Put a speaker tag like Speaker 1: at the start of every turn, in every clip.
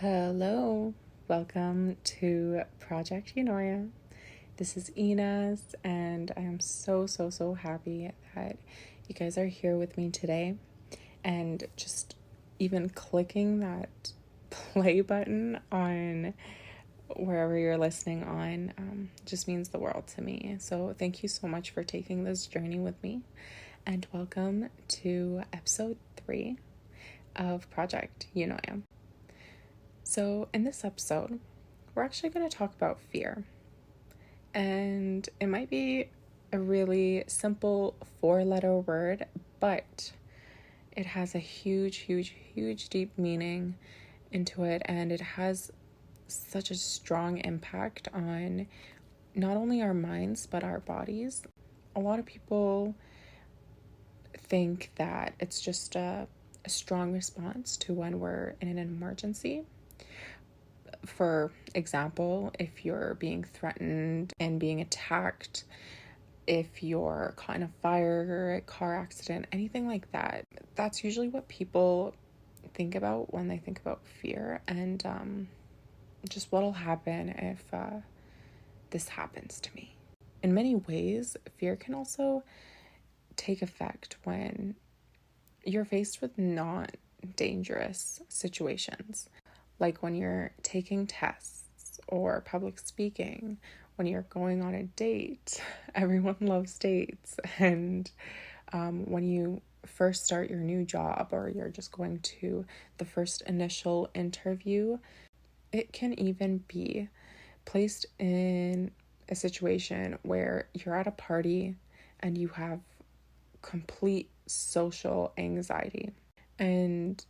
Speaker 1: Hello, welcome to Project Eunoia. This is Inez, and I am so happy that you guys are here with me today. And just even clicking that play button on wherever you're listening on just means the world to me. So, thank you so much for taking this journey with me, and welcome to episode 3 of Project Eunoia. So, in this episode, we're actually going to talk about fear. And it might be a really simple 4-letter word, but it has a huge deep meaning into it, and it has such a strong impact on not only our minds but our bodies. A lot of people think that it's just a strong response to when we're in an emergency. For example, if you're being threatened and being attacked, if you're caught in a fire, a car accident, anything like that, that's usually what people think about when they think about fear, and just what'll happen if this happens to me. In many ways, fear can also take effect when you're faced with not dangerous situations, like when you're taking tests or public speaking, when you're going on a date. Everyone loves dates. And when you first start your new job, or you're just going to the first initial interview, it can even be placed in a situation where you're at a party and you have complete social anxiety. And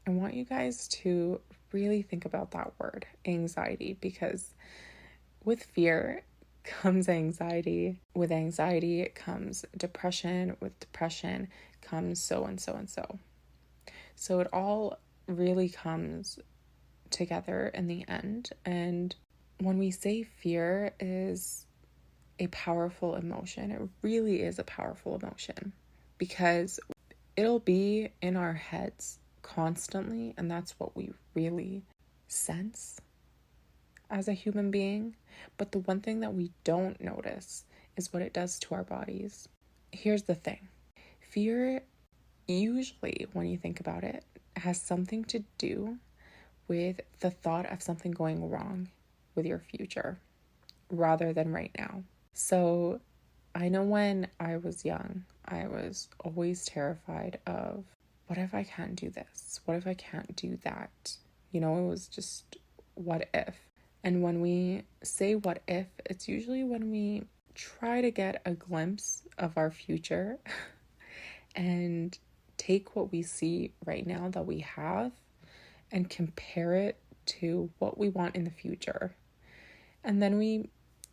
Speaker 1: I want you guys to really think about that word, anxiety, because with fear comes anxiety. With anxiety comes depression. With depression comes so and so and so. So it all really comes together in the end. And when we say fear is a powerful emotion, it really is a powerful emotion, because it'll be in our heads constantly, and that's what we really sense as a human being. But the one thing that we don't notice is what it does to our bodies. Here's the thing. Fear, usually when you think about it, has something to do with the thought of something going wrong with your future rather than right now. So I know when I was young, I was always terrified of, what if I can't do this? What if I can't do that? It was just, what if? And when we say what if, it's usually when we try to get a glimpse of our future and take what we see right now that we have and compare it to what we want in the future. And then we're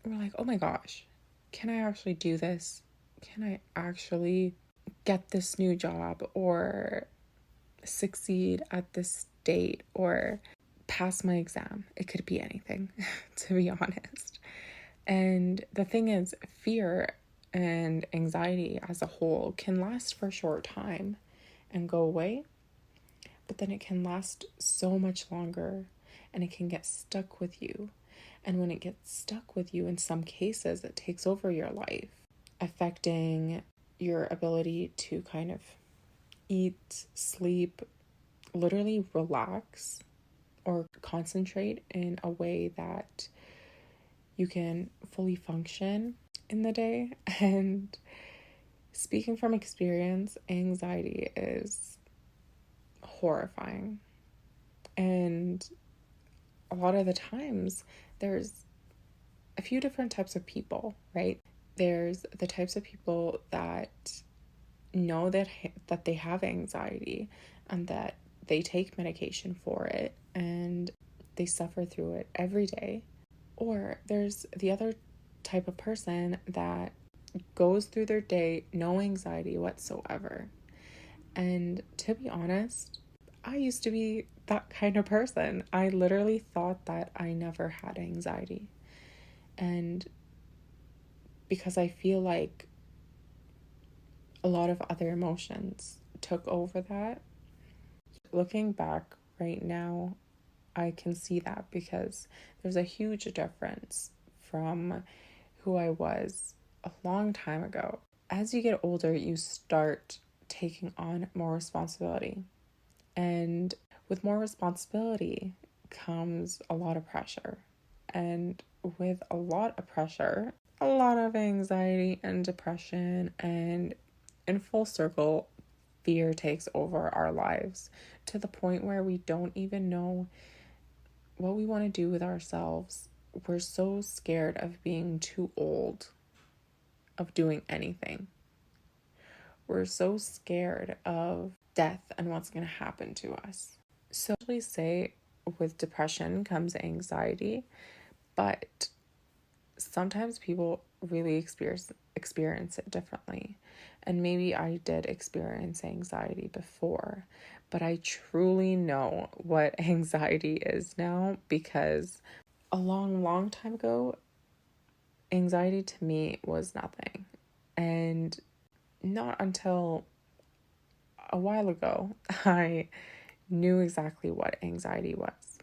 Speaker 1: like, oh my gosh, can I actually do this? Can I actually get this new job, or succeed at this date, or pass my exam? It could be anything, to be honest. And the thing is, fear and anxiety as a whole can last for a short time and go away, but then it can last so much longer, and it can get stuck with you. And when it gets stuck with you, in some cases, it takes over your life, affecting your ability to kind of eat, sleep, literally relax, or concentrate in a way that you can fully function in the day. And speaking from experience, anxiety is horrifying. And a lot of the times, there's a few different types of people, right? There's the types of people that know that they have anxiety and that they take medication for it and they suffer through it every day. Or there's the other type of person that goes through their day no anxiety whatsoever. And to be honest, I used to be that kind of person. I literally thought that I never had anxiety. And because I feel like a lot of other emotions took over that. Looking back right now, I can see that because there's a huge difference from who I was a long time ago. As you get older, you start taking on more responsibility. And with more responsibility comes a lot of pressure. And with a lot of pressure, a lot of anxiety and depression, and in full circle, fear takes over our lives to the point where we don't even know what we want to do with ourselves. We're so scared of being too old, of doing anything. We're so scared of death and what's going to happen to us. So I usually say with depression comes anxiety, but sometimes people really experience it differently. And maybe I did experience anxiety before, but I truly know what anxiety is now, because a long time ago, anxiety to me was nothing. And not until a while ago, I knew exactly what anxiety was.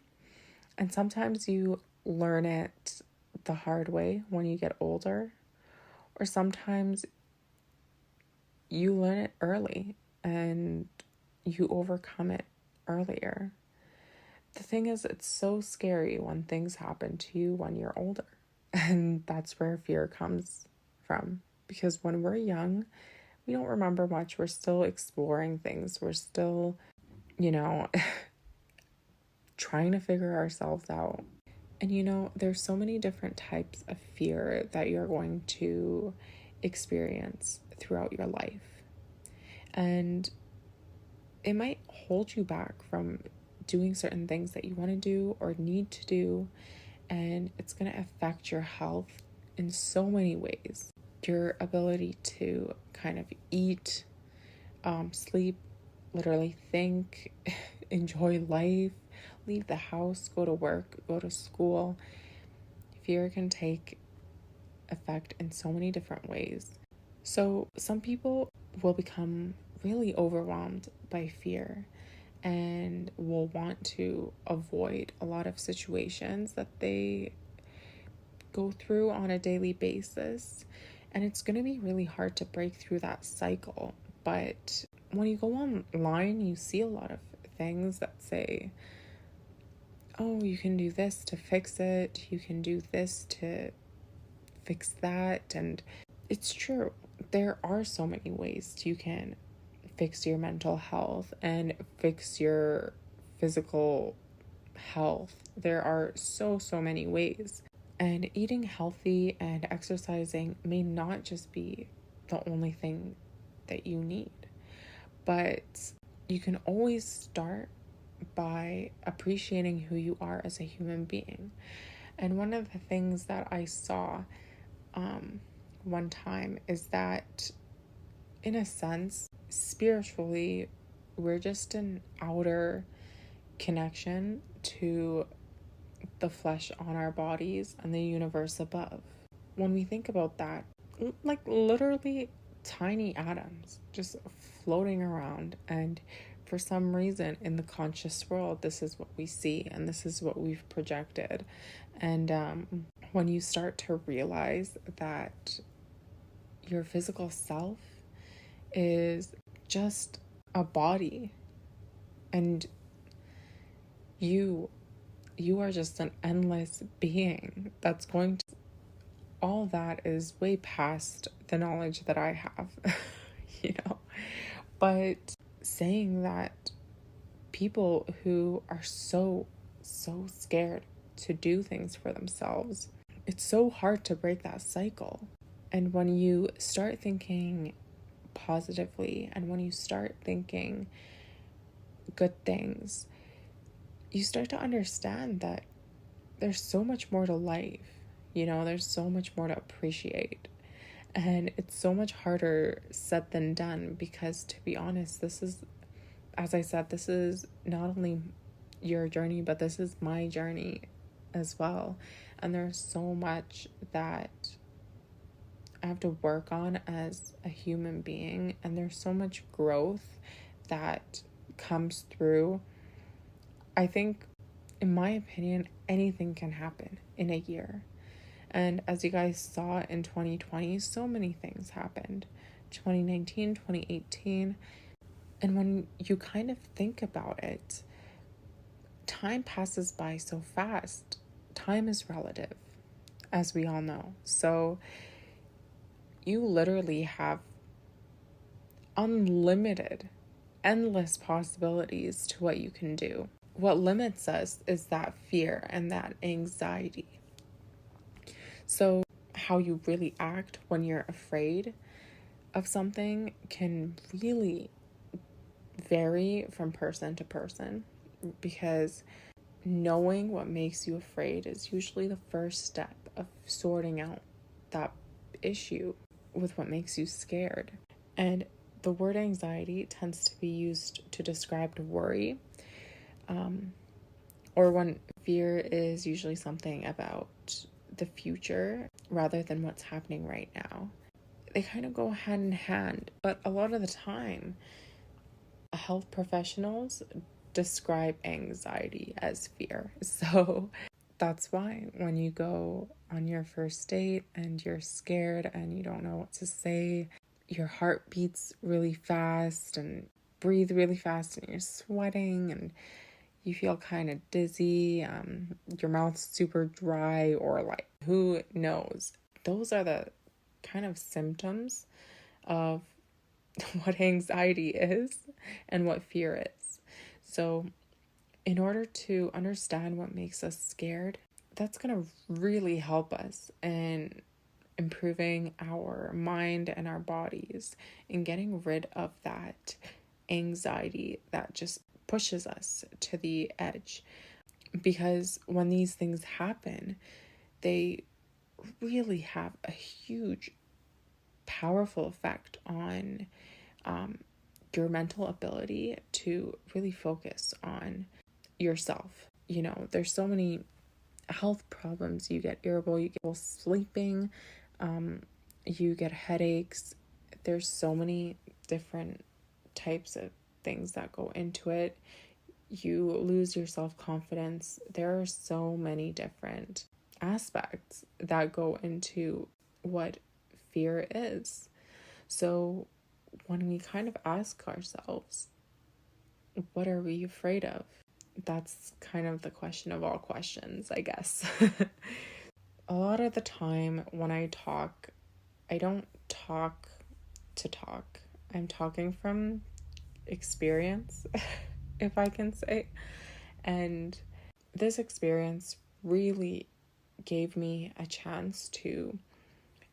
Speaker 1: And sometimes you learn it the hard way when you get older, or sometimes you learn it early and you overcome it earlier. The thing is, it's so scary when things happen to you when you're older. And that's where fear comes from. Because when we're young, we don't remember much. We're still exploring things. We're still, trying to figure ourselves out. And there's so many different types of fear that you're going to experience throughout your life. And it might hold you back from doing certain things that you want to do or need to do. And it's going to affect your health in so many ways. Your ability to kind of eat, sleep, literally think, enjoy life, leave the house, go to work, go to school. Fear can take effect in so many different ways. So some people will become really overwhelmed by fear and will want to avoid a lot of situations that they go through on a daily basis. And it's going to be really hard to break through that cycle. But when you go online, you see a lot of things that say, oh, you can do this to fix it. You can do this to fix that. And it's true. There are so many ways you can fix your mental health and fix your physical health. There are so many ways. And eating healthy and exercising may not just be the only thing that you need, but you can always start by appreciating who you are as a human being. And one of the things that I saw one time is that, in a sense, spiritually, we're just an outer connection to the flesh on our bodies and the universe above. When we think about that, like literally tiny atoms just floating around, and for some reason in the conscious world, this is what we see and this is what we've projected. And when you start to realize that your physical self is just a body, and you are just an endless being that's going to, all that is way past the knowledge that I have, But saying that people who are so scared to do things for themselves, it's so hard to break that cycle. And when you start thinking positively and when you start thinking good things, you start to understand that there's so much more to life. There's so much more to appreciate. And it's so much harder said than done, because to be honest, this is, as I said, this is not only your journey, but this is my journey as well. And there's so much that I have to work on as a human being. And there's so much growth that comes through. I think in my opinion, anything can happen in a year. And as you guys saw in 2020, so many things happened. 2019, 2018. And when you kind of think about it, time passes by so fast. Time is relative, as we all know. So you literally have unlimited, endless possibilities to what you can do. What limits us is that fear and that anxiety. So how you really act when you're afraid of something can really vary from person to person, because knowing what makes you afraid is usually the first step of sorting out that issue with what makes you scared. And the word anxiety tends to be used to describe worry, or when fear is usually something about the future rather than what's happening right now. They kind of go hand in hand, but a lot of the time, health professionals describe anxiety as fear. So that's why when you go on your first date and you're scared and you don't know what to say, your heart beats really fast and breathe really fast and you're sweating and you feel kind of dizzy, your mouth's super dry, or like, who knows? Those are the kind of symptoms of what anxiety is and what fear is. So in order to understand what makes us scared, that's going to really help us in improving our mind and our bodies and getting rid of that anxiety that just pushes us to the edge. Because when these things happen, they really have a huge, powerful effect on your mental ability to really focus on yourself. You know, there's so many health problems. You get irritable, you get sleeping, you get headaches. There's so many different types of things that go into it. You lose your self-confidence. There are so many different aspects that go into what fear is. So when we kind of ask ourselves, what are we afraid of? That's kind of the question of all questions, I guess. A lot of the time when I talk, I don't talk to talk. I'm talking from experience, if I can say. And this experience really gave me a chance to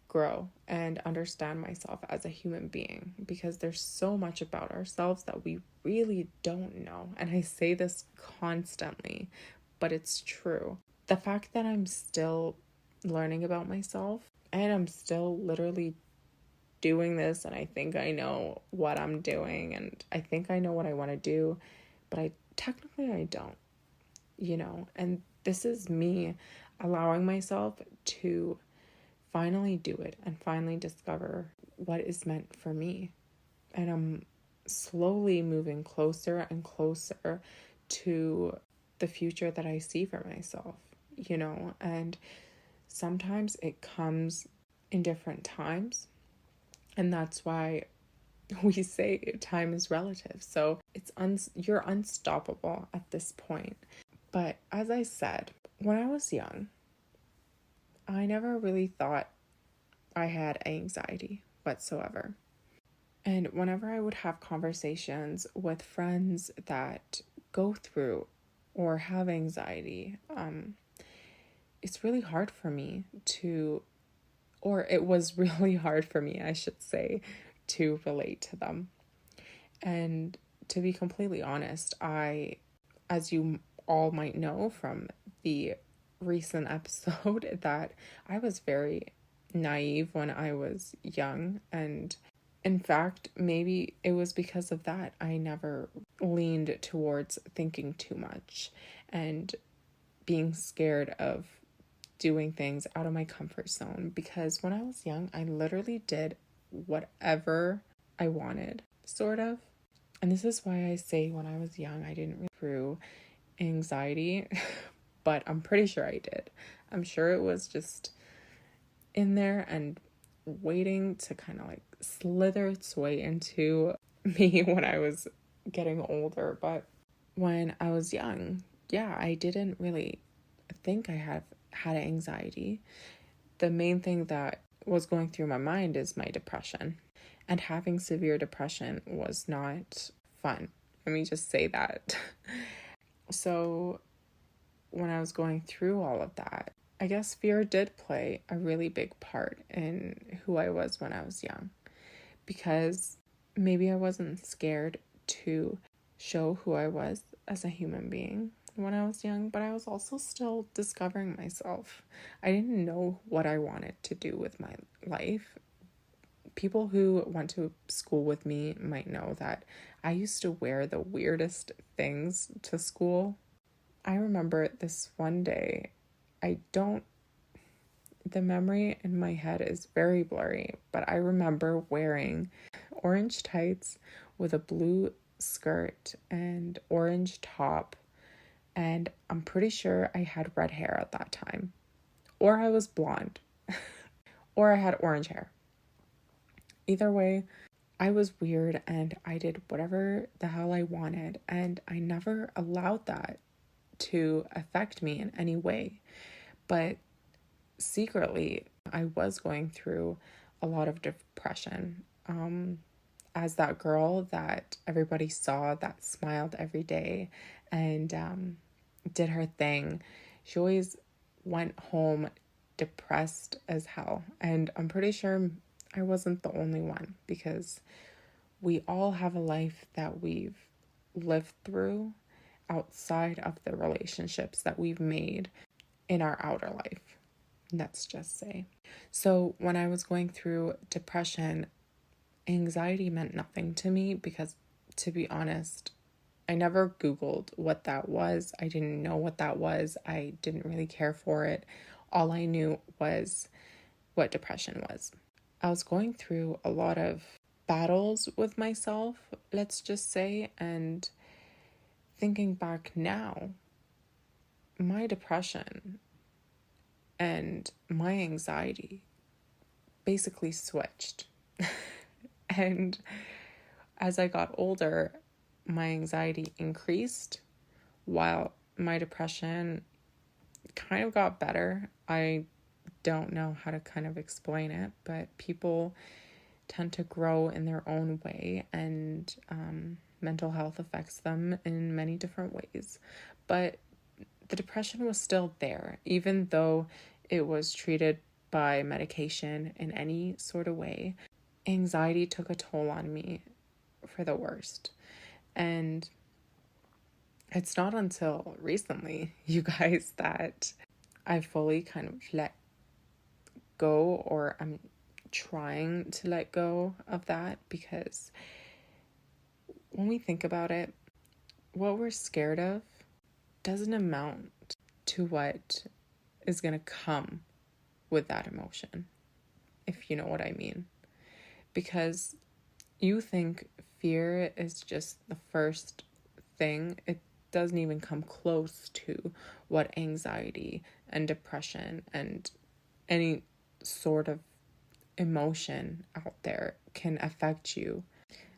Speaker 1: grow and understand myself as a human being, because there's so much about ourselves that we really don't know. And I say this constantly, but it's true. The fact that I'm still learning about myself and I'm still literally doing this, and I think I know what I'm doing and I think I know what I want to do, but I don't, you know. And this is me allowing myself to finally do it and finally discover what is meant for me. And I'm slowly moving closer and closer to the future that I see for myself, you know. And sometimes it comes in different times, and that's why we say time is relative. So it's you're unstoppable at this point. But as I said, when I was young, I never really thought I had anxiety whatsoever. And whenever I would have conversations with friends that go through or have anxiety, it's really hard for me to, or it was really hard for me, I should say, to relate to them. And to be completely honest, as you all might know from the recent episode, that I was very naive when I was young. And in fact, maybe it was because of that I never leaned towards thinking too much and being scared of doing things out of my comfort zone. Because when I was young, I literally did whatever I wanted, sort of. And this is why I say when I was young, I didn't really through anxiety, but I'm pretty sure I did. I'm sure it was just in there and waiting to kind of like slither its way into me when I was getting older. But when I was young, yeah, I didn't really think I had anxiety. The main thing that was going through my mind is my depression. And having severe depression was not fun. Let me just say that. So when I was going through all of that, I guess fear did play a really big part in who I was when I was young, because maybe I wasn't scared to show who I was as a human being when I was young, but I was also still discovering myself. I didn't know what I wanted to do with my life. People who went to school with me might know that I used to wear the weirdest things to school. I remember this one day, the memory in my head is very blurry, but I remember wearing orange tights with a blue skirt and orange top, and I'm pretty sure I had red hair at that time, or I was blonde, or I had orange hair. Either way, I was weird and I did whatever the hell I wanted, and I never allowed that to affect me in any way. But secretly, I was going through a lot of depression. As that girl that everybody saw that smiled every day and did her thing, she always went home depressed as hell. And I'm pretty sure I wasn't the only one, because we all have a life that we've lived through outside of the relationships that we've made in our outer life, let's just say. So when I was going through depression, anxiety meant nothing to me because, to be honest, I never Googled what that was. I didn't know what that was. I didn't really care for it. All I knew was what depression was. I was going through a lot of battles with myself, let's just say, and thinking back now, my depression and my anxiety basically switched. And as I got older, my anxiety increased while my depression kind of got better. I don't know how to kind of explain it, but people tend to grow in their own way, and mental health affects them in many different ways. But the depression was still there, even though it was treated by medication in any sort of way. Anxiety took a toll on me for the worst. And it's not until recently, you guys, that I fully kind of let go, or I'm trying to let go of that, because when we think about it, what we're scared of doesn't amount to what is going to come with that emotion, if you know what I mean. Because you think fear is just the first thing. It doesn't even come close to what anxiety and depression and any sort of emotion out there can affect you.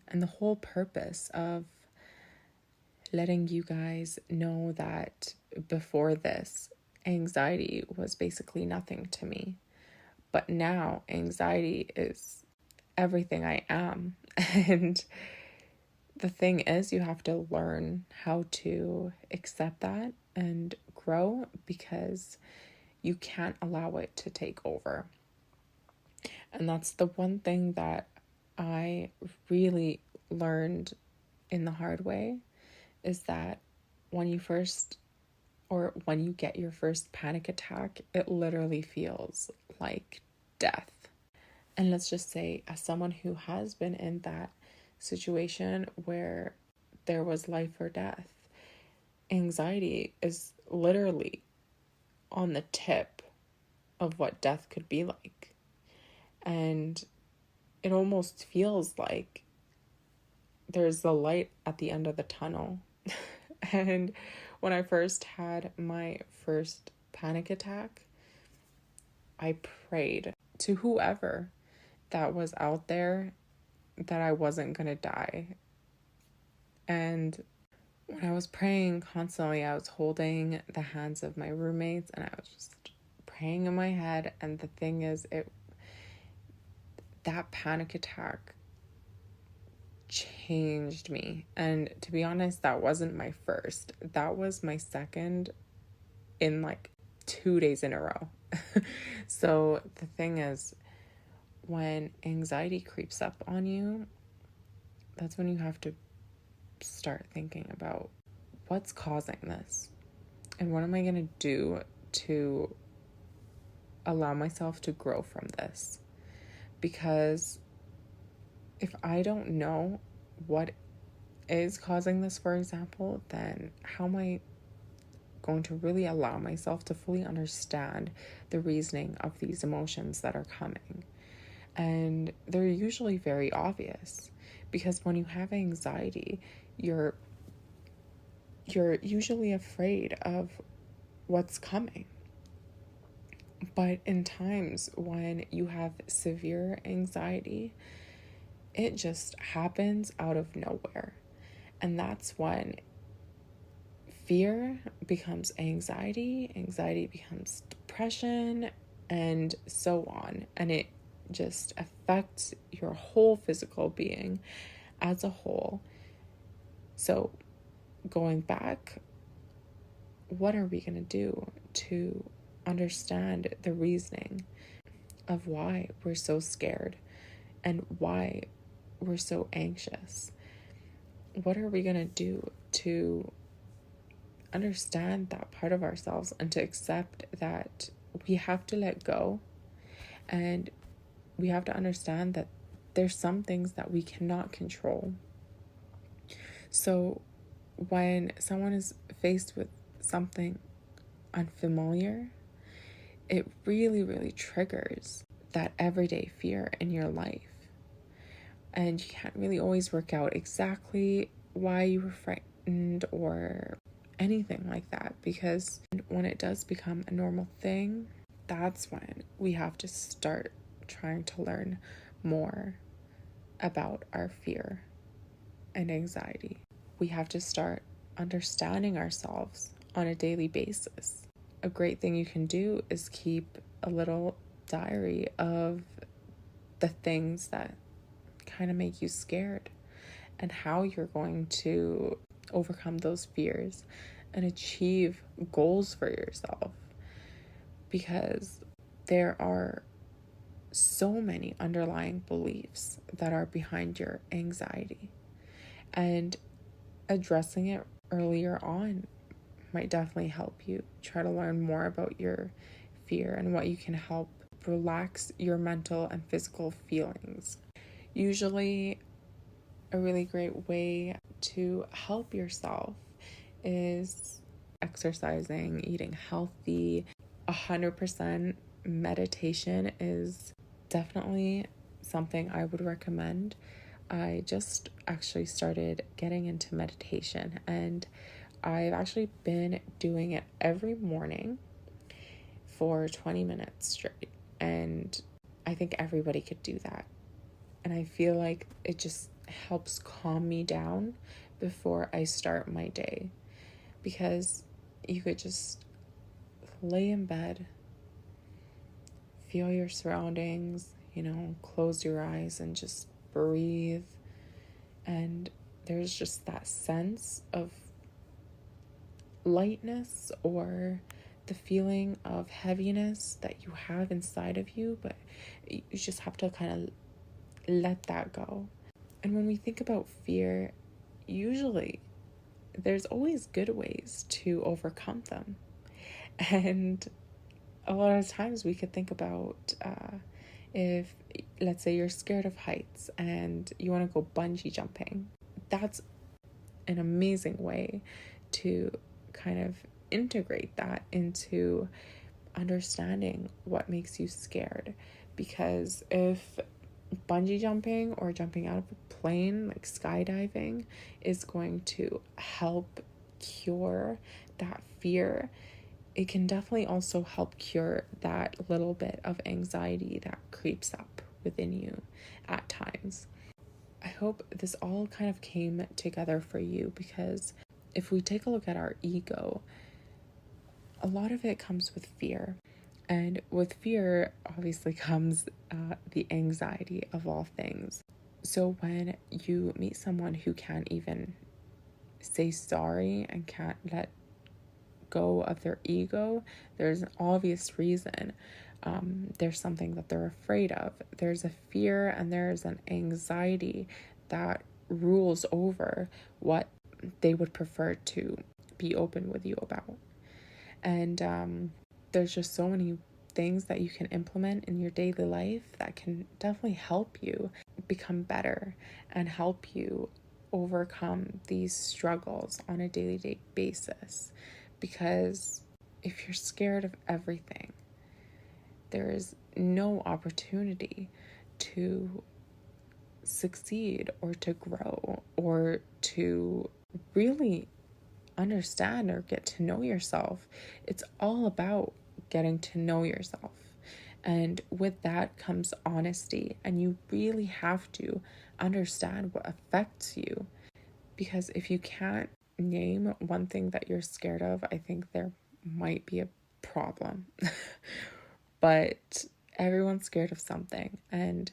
Speaker 1: And the whole purpose of letting you guys know that before this, anxiety was basically nothing to me. But now anxiety is everything I am. And the thing is, you have to learn how to accept that and grow, because you can't allow it to take over. And that's the one thing that I really learned in the hard way, is that when you get your first panic attack, it literally feels like death. And let's just say, as someone who has been in that situation where there was life or death, anxiety is literally on the tip of what death could be like. And it almost feels like there's the light at the end of the tunnel. And when I first had my first panic attack, I prayed to whoever that was out there that I wasn't going to die. And when I was praying constantly, I was holding the hands of my roommates and I was just praying in my head. And the thing is, that panic attack changed me. And to be honest, that wasn't my first. That was my second in like 2 days in a row. So the thing is, when anxiety creeps up on you, that's when you have to start thinking about what's causing this and what am I going to do to allow myself to grow from this. Because if I don't know what is causing this, for example, then how am I going to really allow myself to fully understand the reasoning of these emotions that are coming? And they're usually very obvious, because when you have anxiety, you're usually afraid of what's coming. But in times when you have severe anxiety, it just happens out of nowhere. And that's when fear becomes anxiety, anxiety becomes depression, and so on. And it just affects your whole physical being as a whole. So going back, what are we going to do to understand the reasoning of why we're so scared and why we're so anxious? What are we going to do to understand that part of ourselves and to accept that we have to let go, and we have to understand that there's some things that we cannot control? So when someone is faced with something unfamiliar, it really, really triggers that everyday fear in your life. And you can't really always work out exactly why you were frightened or anything like that, because when it does become a normal thing, that's when we have to start trying to learn more about our fear and anxiety. We have to start understanding ourselves on a daily basis. A great thing you can do is keep a little diary of the things that kind of make you scared and how you're going to overcome those fears and achieve goals for yourself. Because there are so many underlying beliefs that are behind your anxiety, and addressing it earlier on might definitely help you try to learn more about your fear and what you can help relax your mental and physical feelings. Usually, a really great way to help yourself is exercising, eating healthy. 100% meditation is definitely something I would recommend. I just actually started getting into meditation, and I've actually been doing it every morning for 20 minutes straight. And I think everybody could do that. And I feel like it just helps calm me down before I start my day, because you could just lay in bed, feel your surroundings, close your eyes and just breathe. And there's just that sense of lightness or the feeling of heaviness that you have inside of you, but you just have to kind of let that go. And when we think about fear, usually there's always good ways to overcome them. And a lot of times we could think about if, let's say, you're scared of heights and you want to go bungee jumping. That's an amazing way to kind of integrate that into understanding what makes you scared. Because if bungee jumping or jumping out of a plane, like skydiving, is going to help cure that fear, it can definitely also help cure that little bit of anxiety that creeps up within you at times. I hope this all kind of came together for you, because if we take a look at our ego, a lot of it comes with fear. And with fear, obviously, comes the anxiety of all things. So when you meet someone who can't even say sorry and can't let go of their ego, there's an obvious reason. There's something that they're afraid of. There's a fear and there's an anxiety that rules over what they would prefer to be open with you about. And there's just so many things that you can implement in your daily life that can definitely help you become better and help you overcome these struggles on a daily basis. Because if you're scared of everything, there is no opportunity to succeed or to grow or to really understand or get to know yourself. It's all about getting to know yourself. And with that comes honesty. And you really have to understand what affects you. Because if you can't name one thing that you're scared of, I think there might be a problem. But everyone's scared of something. And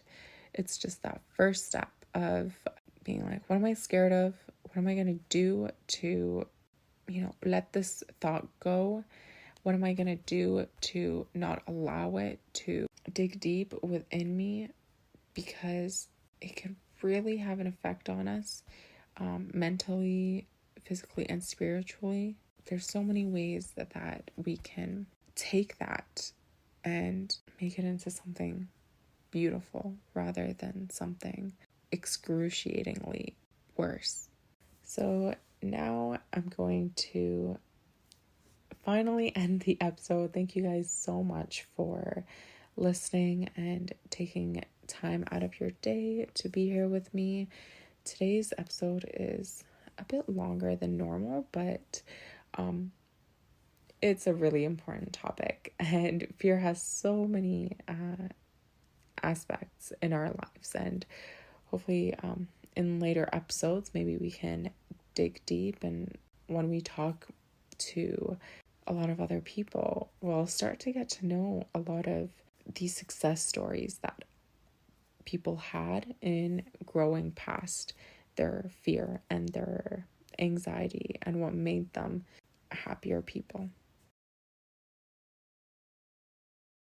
Speaker 1: it's just that first step of being like, what am I scared of? What am I going to do to, let this thought go? What am I going to do to not allow it to dig deep within me? Because it can really have an effect on us, mentally, physically, and spiritually. There's so many ways that we can take that and make it into something beautiful rather than something excruciatingly worse. So now I'm going to finally end the episode. Thank you guys so much for listening and taking time out of your day to be here with me. Today's episode is a bit longer than normal, but it's a really important topic, and fear has so many aspects in our lives, and hopefully in later episodes maybe we can dig deep, and when we talk to a lot of other people, we'll start to get to know a lot of these success stories that people had in growing past their fear and their anxiety and what made them happier people.